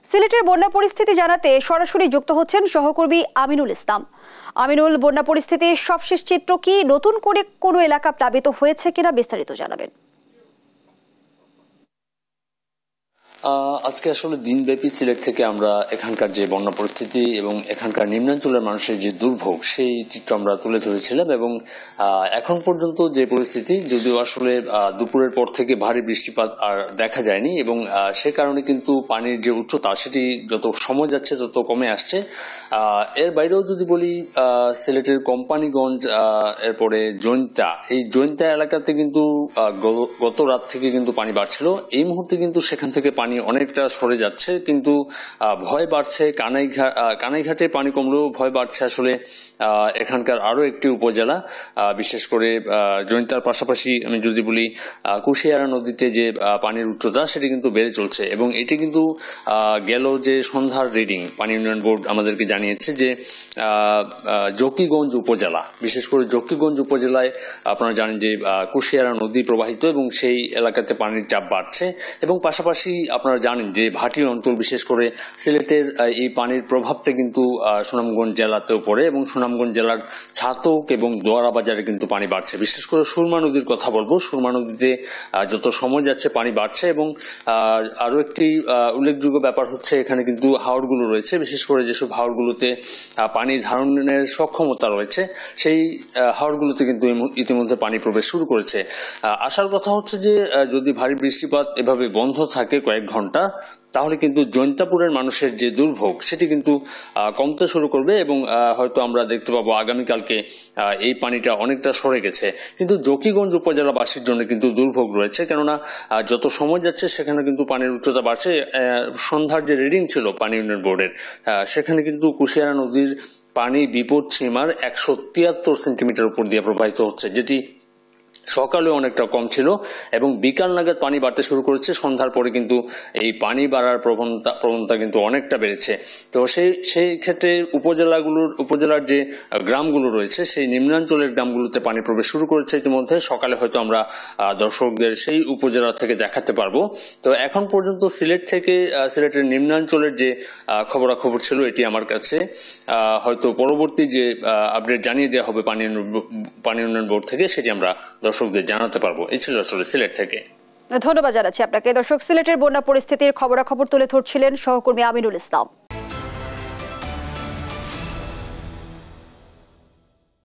সিলেটের বন্যা পরিস্থিতি জানাতে সরাসরি যুক্ত হচ্ছেন সহকর্মী আমিনুল ইসলাম। আমিনুল, বন্যা পরিস্থিতির সবশেষ চিত্র কি? নতুন করে কোনো এলাকা প্লাবিত হয়েছে কিনা বিস্তারিত জানাবেন। আজকে আসলে দিনব্যাপী সিলেট থেকে আমরা এখানকার যে বন্যা পরিস্থিতি এবং এখানকার নিম্নাঞ্চলের মানুষের যে দুর্ভোগ সেই চিত্র আমরা তুলে ধরেছিলাম এবং এখন পর্যন্ত যে পরিস্থিতি, যদিও আসলে দুপুরের পর থেকে ভারী বৃষ্টিপাত আর দেখা যায়নি এবং সে কারণে কিন্তু পানির যে উচ্চতা সেটি যত সময় যাচ্ছে তত কমে আসছে। এর বাইরেও যদি বলি, সিলেটের কোম্পানিগঞ্জ, এরপরে জৈন্তা, এই জৈন্তা এলাকাতে কিন্তু গত রাত থেকে কিন্তু পানি বাড়ছিল। এই মুহূর্তে কিন্তু সেখান থেকে পানি অনেকটা সরে যাচ্ছে, কিন্তু ভয় বাড়ছে। কানাইঘাটে পানি কমলেও ভয় বাড়ছে আসলে এখানকার আরো একটি উপজেলা, বিশেষ করে জৈন্তার পাশাপাশি আমি যদি বলি কুশিয়ারা নদীতে যে পানির উচ্চতা সেটি কিন্তু বেড়ে চলছে এবং এটি কিন্তু গেল যে সন্ধ্যার রিডিং পানি উন্নয়ন বোর্ড আমাদেরকে জানিয়েছে যে জকিগঞ্জ উপজেলা, বিশেষ করে জকিগঞ্জ উপজেলায় আপনারা জানেন যে কুশিয়ারা নদী প্রবাহিত এবং সেই এলাকাতে পানির চাপ বাড়ছে এবং পাশাপাশি আপনারা জানেন যে ভাটি অঞ্চল, বিশেষ করে সিলেটের এই পানির প্রভাবটা কিন্তু সুনামগঞ্জ জেলাতেও পড়ে এবং সুনামগঞ্জ জেলার ছাতক এবং দোয়ারা বাজারে কিন্তু পানি বাড়ছে। বিশেষ করে সুরমা নদীর কথা বলবো, সুরমা নদীতে যত সময় যাচ্ছে পানি বাড়ছে এবং আরো একটি উল্লেখযোগ্য ব্যাপার হচ্ছে এখানে কিন্তু হাওড়গুলো রয়েছে, বিশেষ করে যেসব হাওড়গুলোতে পানি ধারণের সক্ষমতা রয়েছে সেই হাওড়গুলোতে কিন্তু ইতিমধ্যে পানি প্রবেশ শুরু করেছে। আসার কথা হচ্ছে যে যদি ভারী বৃষ্টিপাত এভাবে বন্ধ থাকে কয়েক ঘন্টা, তাহলে কিন্তু জৈন্তাপুরের মানুষের যে দুর্ভোগ সেটি কিন্তু কমতে শুরু করবে এবং হয়তো আমরা দেখতে পাবো আগামীকালকে এই পানিটা অনেকটা সরে গেছে। কিন্তু জকিগঞ্জ উপজেলাবাসীর জন্য কিন্তু দুর্ভোগ রয়েছে, কেননা যত সময় যাচ্ছে সেখানে কিন্তু পানির উচ্চতা বাড়ছে। সন্ধ্যার যে রিডিং ছিল পানি উন্নয়ন বোর্ডের, সেখানে কিন্তু কুশিয়ারা নদীর পানি বিপদ সীমার 173 সেন্টিমিটার উপর দিয়ে প্রবাহিত হচ্ছে, যেটি সকালে অনেকটা কম ছিল এবং বিকাল নাগাদ পানি বাড়তে শুরু করেছে। সন্ধ্যার পরে কিন্তু এই পানি বাড়ার প্রবণতা কিন্তু অনেকটা বেড়েছে। তো সেই ক্ষেত্রে উপজেলার যে গ্রামগুলো রয়েছে সেই নিম্নাঞ্চলের গ্রামগুলোতে পানি প্রবেশ শুরু করেছে ইতিমধ্যে। সকালে হয়তো আমরা দর্শকদের সেই উপজেলা থেকে দেখাতে পারবো। তো এখন পর্যন্ত সিলেটের নিম্নাঞ্চলের যে খবরাখবর ছিল এটি আমার কাছে। হয়তো পরবর্তী যে আপডেট জানিয়ে দেওয়া হবে পানি উন্নয়ন বোর্ড থেকে, সেটি আমরা দর্শকদের জানাতে পারবো। এই ছিল আসলে সিলেট থেকে। ধন্যবাদ জানাচ্ছি আপনাকে। দর্শক, সিলেটের বন্যা পরিস্থিতির খবরাখবর তুলে ধরছিলেন সহকর্মী আমিনুল ইসলাম।